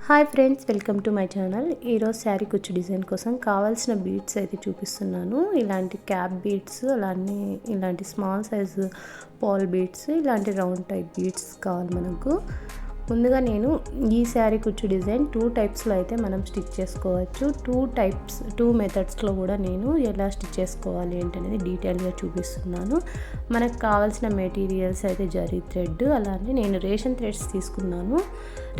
Hi friends, welcome to my channel. ఈరోజు శారీ కుచ్చు design కోసం కావాల్సిన బీడ్స్ అయితే చూపిస్తున్నాను. ఇలాంటి క్యాప్ బీడ్స్, అలానే ఇలాంటి స్మాల్ సైజు పాల్ బీడ్స్, ఇలాంటి రౌండ్ టైప్ బీడ్స్ కావాలి మనకు. ముందుగా నేను ఈ శారీ కుచ్చు డిజైన్ 2 టైప్స్లో అయితే మనం స్టిచ్ చేసుకోవచ్చు. 2 మెథడ్స్లో కూడా నేను ఎలా స్టిచ్ చేసుకోవాలి ఏంటనేది డీటెయిల్గా చూపిస్తున్నాను. మనకు కావాల్సిన మెటీరియల్స్ అయితే జరీ థ్రెడ్, అలానే నేను రేషన్ థ్రెడ్స్ తీసుకున్నాను.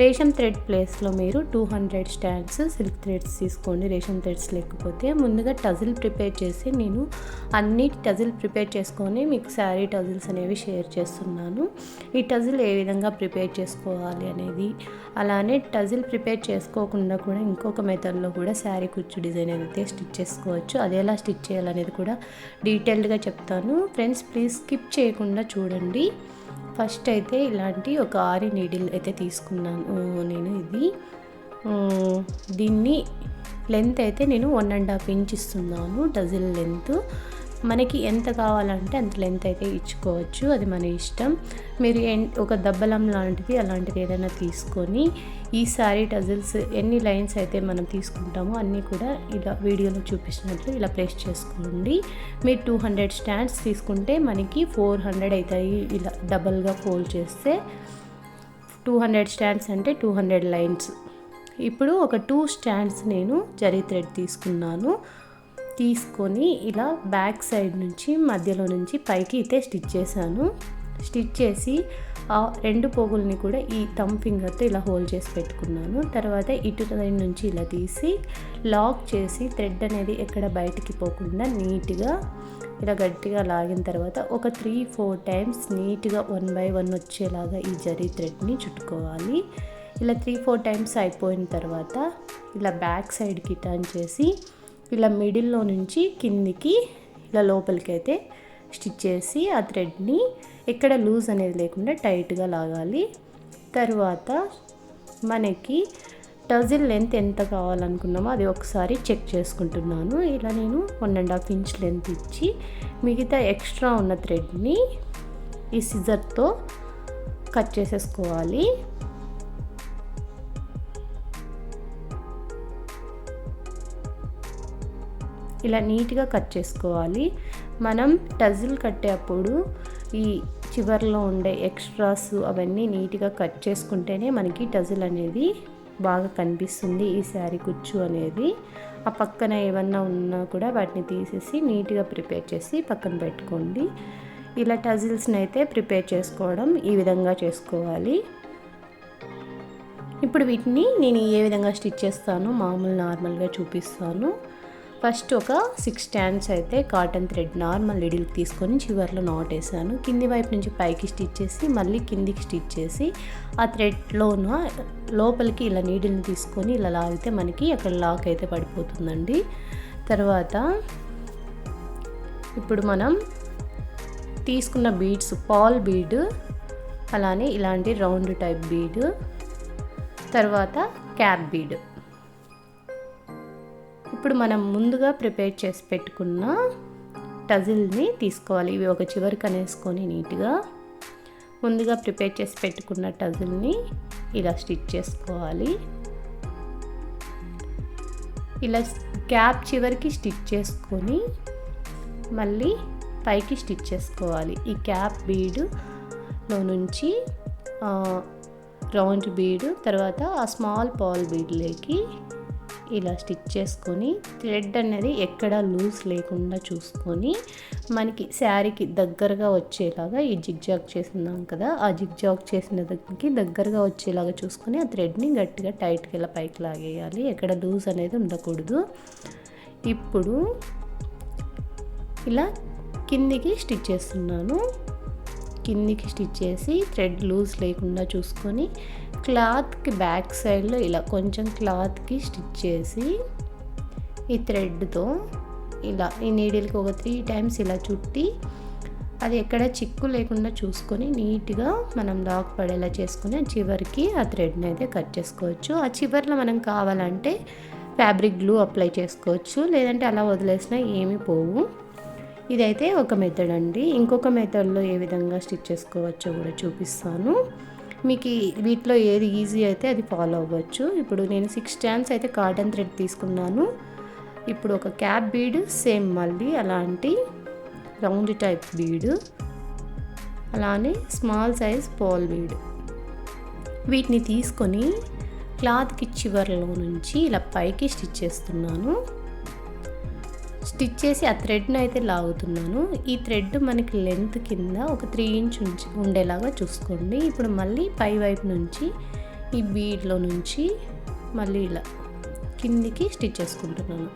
రేషన్ థ్రెడ్ ప్లేస్లో మీరు 200 స్టాండ్స్ సిల్క్ థ్రెడ్స్ తీసుకోండి. రేషన్ థ్రెడ్స్ లేకపోతే ముందుగా టజిల్ ప్రిపేర్ చేసి నేను అన్ని టజిల్ ప్రిపేర్ చేసుకొని మీకు శారీ టజిల్స్ అనేవి షేర్ చేస్తున్నాను. ఈ టజిల్ ఏ విధంగా ప్రిపేర్ చేసుకోవాలి అనేది, అలానే టజిల్ ప్రిపేర్ చేసుకోకుండా కూడా ఇంకొక మెథడ్లో కూడా శారీ కుచ్చు డిజైన్ అయితే స్టిచ్ చేసుకోవచ్చు. అది ఎలా స్టిచ్ చేయాలనేది కూడా డీటెయిల్డ్గా చెప్తాను. ఫ్రెండ్స్, ప్లీజ్ స్కిప్ చేయకుండా చూడండి. ఫస్ట్ అయితే ఇలాంటి ఒక ఆరి నీడిల్ అయితే తీసుకున్నాను నేను. దీన్ని లెంత్ అయితే నేను 1.5 ఇంచ్ ఇస్తున్నాను. టజిల్ లెంత్ మనకి ఎంత కావాలంటే అంత లెంత్ అయితే ఇచ్చుకోవచ్చు, అది మన ఇష్టం. మీరు ఒక దబ్బలం లాంటిది అలాంటిది ఏదైనా తీసుకొని ఈ శారీ టజిల్స్ ఎన్ని లైన్స్ అయితే మనం తీసుకుంటామో అన్నీ కూడా ఇలా వీడియోలో చూపించినట్లు ఇలా ప్లేస్ చేసుకోండి. మీరు 200 స్టాండ్స్ తీసుకుంటే మనకి 400 అవుతాయి. ఇలా డబల్గా ఫోల్డ్ చేస్తే 200 స్టాండ్స్ అంటే 200 లైన్స్. ఇప్పుడు ఒక 2 స్టాండ్స్ నేను జరీ థ్రెడ్ తీసుకొని ఇలా బ్యాక్ సైడ్ నుంచి మధ్యలో నుంచి పైకి అయితే స్టిచ్ చేశాను. స్టిచ్ చేసి ఆ 2 పోగుల్ని కూడా ఈ థంబ్ ఫింగర్తో ఇలా హోల్డ్ చేసి పెట్టుకున్నాను. తర్వాత ఇటు సైడ్ నుంచి ఇలా తీసి లాక్ చేసి థ్రెడ్ అనేది ఎక్కడ బయటికి పోకుండా నీట్గా ఇలా గట్టిగా లాగిన తర్వాత ఒక 3-4 టైమ్స్ నీట్గా 1 by 1 వచ్చేలాగా ఈ జరీ థ్రెడ్ని చుట్టుకోవాలి. ఇలా 3-4 టైమ్స్ అయిపోయిన తర్వాత ఇలా బ్యాక్ సైడ్కి టర్న్ చేసి ఇలా మిడిల్లో నుంచి కిందికి ఇలా లోపలికి అయితే స్టిచ్ చేసి ఆ థ్రెడ్ని ఎక్కడ లూజ్ అనేది లేకుండా టైట్గా లాగాలి. తర్వాత మనకి టజిల్ లెంత్ ఎంత కావాలనుకున్నామో అది ఒకసారి చెక్ చేసుకుంటున్నాను. ఇలా నేను 1.5 ఇంచ్ లెంత్ ఇచ్చి మిగతా ఎక్స్ట్రా ఉన్న థ్రెడ్ని ఈ సిజర్తో కట్ చేసేసుకోవాలి. ఇలా నీట్గా కట్ చేసుకోవాలి. మనం టజిల్ కట్టేటప్పుడు ఈ చివర్లో ఉండే ఎక్స్ట్రాస్ అవన్నీ నీట్గా కట్ చేసుకుంటేనే మనకి టజిల్ అనేది బాగా కనిపిస్తుంది. ఈ శారీ కుచ్చు అనేది ఆ పక్కన ఏమన్నా ఉన్నా కూడా వాటిని తీసేసి నీట్గా ప్రిపేర్ చేసి పక్కన పెట్టుకోండి. ఇలా టజిల్స్ని అయితే ప్రిపేర్ చేసుకోవడం ఈ విధంగా చేసుకోవాలి. ఇప్పుడు వీటిని నేను ఏ విధంగా స్టిచ్ చేస్తానో నార్మల్గా చూపిస్తాను. ఫస్ట్ ఒక 6 స్టాండ్స్ అయితే కాటన్ థ్రెడ్ నార్మల్ లిడిల్కి తీసుకొని చివర్లో నాట్ వేసాను. కింది వైపు నుంచి పైకి స్టిచ్ చేసి మళ్ళీ కిందికి స్టిచ్ చేసి ఆ థ్రెడ్లోన లోపలికి ఇలా నీడిల్ని తీసుకొని ఇలా లాగితే మనకి అక్కడ లాక్ అయితే పడిపోతుందండి. తర్వాత ఇప్పుడు మనం తీసుకున్న బీడ్స్ పాల్ బీడ్, అలానే ఇలాంటి రౌండ్ టైప్ బీడ్, తర్వాత క్యాప్ బీడ్. ఇప్పుడు మనం ముందుగా ప్రిపేర్ చేసి పెట్టుకున్న టజిల్ని తీసుకోవాలి. ఇవి ఒక చివరికి అనేసుకొని నీట్గా ముందుగా ప్రిపేర్ చేసి పెట్టుకున్న టజిల్ని ఇలా స్టిచ్ చేసుకోవాలి. ఇలా క్యాప్ చివరికి స్టిచ్ చేసుకొని మళ్ళీ పైకి స్టిచ్ చేసుకోవాలి. ఈ క్యాప్ బీడ్లో నుంచి రౌండ్ బీడ్, తర్వాత ఆ స్మాల్ పాల్ బీడ్లోకి ఇలా స్టిచ్ చేసుకొని థ్రెడ్ అనేది ఎక్కడ లూజ్ లేకుండా చూసుకొని మనకి శారీకి దగ్గరగా వచ్చేలాగా ఈ జిగ్జాగ్ చేసినాం కదా, ఆ జిగ్జాగ్ చేసిన దానికి దగ్గరగా వచ్చేలాగా చూసుకొని ఆ థ్రెడ్ని గట్టిగా టైట్గా ఇలా పైకి లాగేయాలి. ఎక్కడ లూజ్ అనేది ఉండకూడదు. ఇప్పుడు ఇలా కిందికి స్టిచ్ చేస్తున్నాను. కిందికి స్టిచ్ చేసి థ్రెడ్ లూజ్ లేకుండా చూసుకొని క్లాత్కి బ్యాక్ సైడ్లో ఇలా కొంచెం క్లాత్కి స్టిచ్ చేసి ఈ థ్రెడ్తో ఇలా ఈ నీడిల్కి ఒక 3 టైమ్స్ ఇలా చుట్టి అది ఎక్కడ చిక్కు లేకుండా చూసుకొని నీట్గా మనం లాక్ పడేలా చేసుకొని చివరికి ఆ థ్రెడ్ని అయితే కట్ చేసుకోవచ్చు. ఆ చివరిలో మనం కావాలంటే ఫ్యాబ్రిక్ గ్లూ అప్లై చేసుకోవచ్చు, లేదంటే అలా వదిలేసినా ఏమీ పోవు. ఇదైతే ఒక మెథడ్ అండి. ఇంకొక మెథడ్లో ఏ విధంగా స్టిచ్ చేసుకోవచ్చో కూడా చూపిస్తాను. మీకు వీటిలో ఏది ఈజీ అయితే అది ఫాలో అవ్వచ్చు. ఇప్పుడు నేను 6 స్టాండ్స్ అయితే కాటన్ థ్రెడ్ తీసుకున్నాను. ఇప్పుడు ఒక క్యాప్ బీడ్, సేమ్ మళ్ళీ అలాంటి రౌండ్ టైప్ బీడ్, అలానే స్మాల్ సైజ్ పాల్ బీడ్, వీటిని తీసుకొని క్లాత్కి చివర్లో నుంచి ఇలా పైకి స్టిచ్ చేస్తున్నాను. స్టిచ్ చేసి ఆ థ్రెడ్ని అయితే లాగుతున్నాను. ఈ థ్రెడ్ మనకి లెంత్ కింద ఒక 3 ఇంచ్ ఉండేలాగా చూసుకోండి. ఇప్పుడు మళ్ళీ పై వైపు నుంచి ఈ బీడ్లో నుంచి మళ్ళీ ఇలా కిందికి స్టిచ్ చేసుకుంటున్నాను.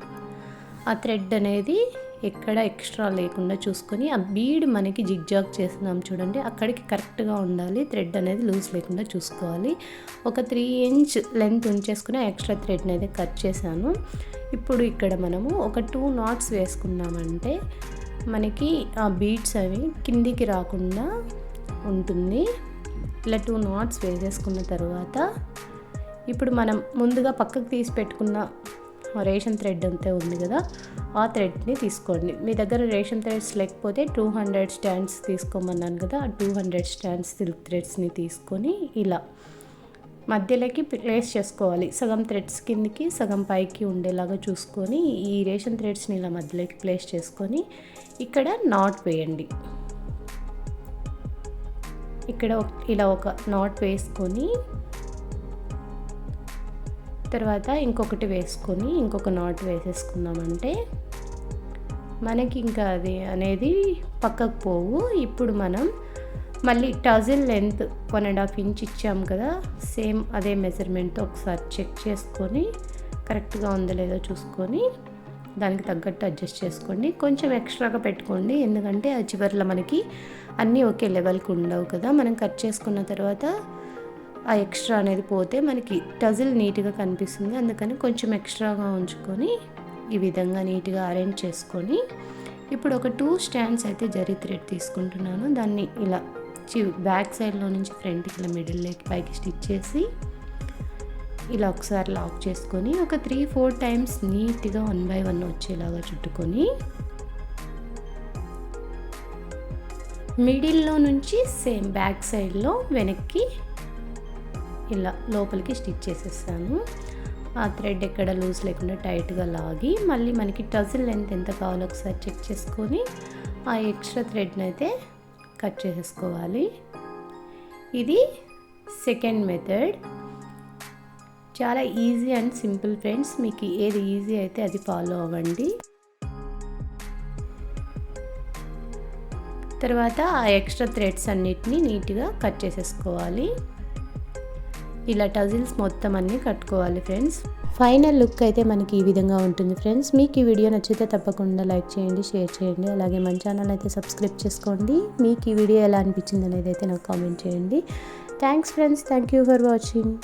ఆ థ్రెడ్ అనేది ఎక్కడ ఎక్స్ట్రా లేకుండా చూసుకొని, ఆ బీడ్ మనకి జిగ్జాగ్ చేస్తున్నాం చూడండి, అక్కడికి కరెక్ట్గా ఉండాలి. థ్రెడ్ అనేది లూజ్ లేకుండా చూసుకోవాలి. ఒక 3 ఇంచ్ లెంత్ ఉంచేసుకుని ఎక్స్ట్రా థ్రెడ్ని అయితే కట్ చేశాను. ఇప్పుడు ఇక్కడ మనము ఒక 2 నాట్స్ వేసుకున్నామంటే మనకి ఆ బీడ్స్ అవి కిందికి రాకుండా ఉంటుంది. ఇలా 2 నాట్స్ వేసేసుకున్న తర్వాత ఇప్పుడు మనం ముందుగా పక్కకు తీసి పెట్టుకున్న రేషన్ థ్రెడ్ అంతే ఉంది కదా, ఆ థ్రెడ్ని తీసుకోండి. మీ దగ్గర రేషన్ థ్రెడ్స్ లేకపోతే 200 స్టాండ్స్ తీసుకోమన్నాను కదా, ఆ 200 స్టాండ్స్ సిల్క్ థ్రెడ్స్ని తీసుకొని ఇలా మధ్యలోకి ప్లేస్ చేసుకోవాలి. సగం థ్రెడ్స్ కిందికి సగం పైకి ఉండేలాగా చూసుకొని ఈ రేషన్ థ్రెడ్స్ని ఇలా మధ్యలోకి ప్లేస్ చేసుకొని ఇక్కడ నాట్ వేయండి. ఇక్కడ ఇలా ఒక నాట్ వేసుకొని తర్వాత ఇంకొకటి వేసుకొని ఇంకొక నాట్ వేసేసుకున్నామంటే మనకి ఇంకా అది అనేది పక్కకు పోవు. ఇప్పుడు మనం మళ్ళీ టజిల్ లెంత్ 1.5 ఇంచ్ ఇచ్చాము కదా, సేమ్ అదే మెజర్మెంట్తో ఒకసారి చెక్ చేసుకొని కరెక్ట్గా ఉందో లేదో చూసుకొని దానికి తగ్గట్టు అడ్జస్ట్ చేసుకోండి. కొంచెం ఎక్స్ట్రాగా పెట్టుకోండి, ఎందుకంటే ఆ చివర్లో మనకి అన్నీ ఒకే లెవెల్కి ఉండవు కదా. మనం కట్ చేసుకున్న తర్వాత ఆ ఎక్స్ట్రా అనేది పోతే మనకి టజిల్ నీట్గా కనిపిస్తుంది. అందుకని కొంచెం ఎక్స్ట్రాగా ఉంచుకొని ఈ విధంగా నీట్గా అరేంజ్ చేసుకొని ఇప్పుడు ఒక 2 స్టాండ్స్ అయితే జరీ థ్రెడ్ తీసుకుంటున్నాను. దాన్ని ఇలా బ్యాక్ సైడ్లో నుంచి ఫ్రంట్కి ఇలా మిడిల్లోకి పైకి స్టిచ్ చేసి ఇలా ఒకసారి లాక్ చేసుకొని ఒక 3-4 టైమ్స్ నీట్గా 1 by 1 వచ్చేలాగా చుట్టుకొని మిడిల్లో నుంచి సేమ్ బ్యాక్ సైడ్లో వెనక్కి ఇలా లోపలికి స్టిచ్ చేసేస్తాను. ఆ థ్రెడ్ ఎక్కడ లూజ్ లేకుండా టైట్గా లాగి మళ్ళీ మనకి టజిల్ లెంత్ ఎంత కావాలో ఒకసారి చెక్ చేసుకొని ఆ ఎక్స్ట్రా థ్రెడ్ని అయితే కట్ చేసేసుకోవాలి. ఇది సెకండ్ మెథడ్. చాలా ఈజీ అండ్ సింపుల్ ఫ్రెండ్స్. మీకు ఏది ఈజీ అయితే అది ఫాలో అవ్వండి. తర్వాత ఆ ఎక్స్ట్రా థ్రెడ్స్ అన్నిటిని నీట్గా కట్ చేసేసుకోవాలి. ఇలా టజిల్స్ మొత్తం అన్నీ కట్టుకోవాలి ఫ్రెండ్స్. ఫైనల్ లుక్ అయితే మనకి ఈ విధంగా ఉంటుంది ఫ్రెండ్స్. మీకు ఈ వీడియో నచ్చితే తప్పకుండా లైక్ చేయండి, షేర్ చేయండి, అలాగే మన ఛానల్ అయితే సబ్స్క్రైబ్ చేసుకోండి. మీకు ఈ వీడియో ఎలా అనిపించింది అనేది అయితే నాకు కామెంట్ చేయండి. Thanks friends, thank you for watching.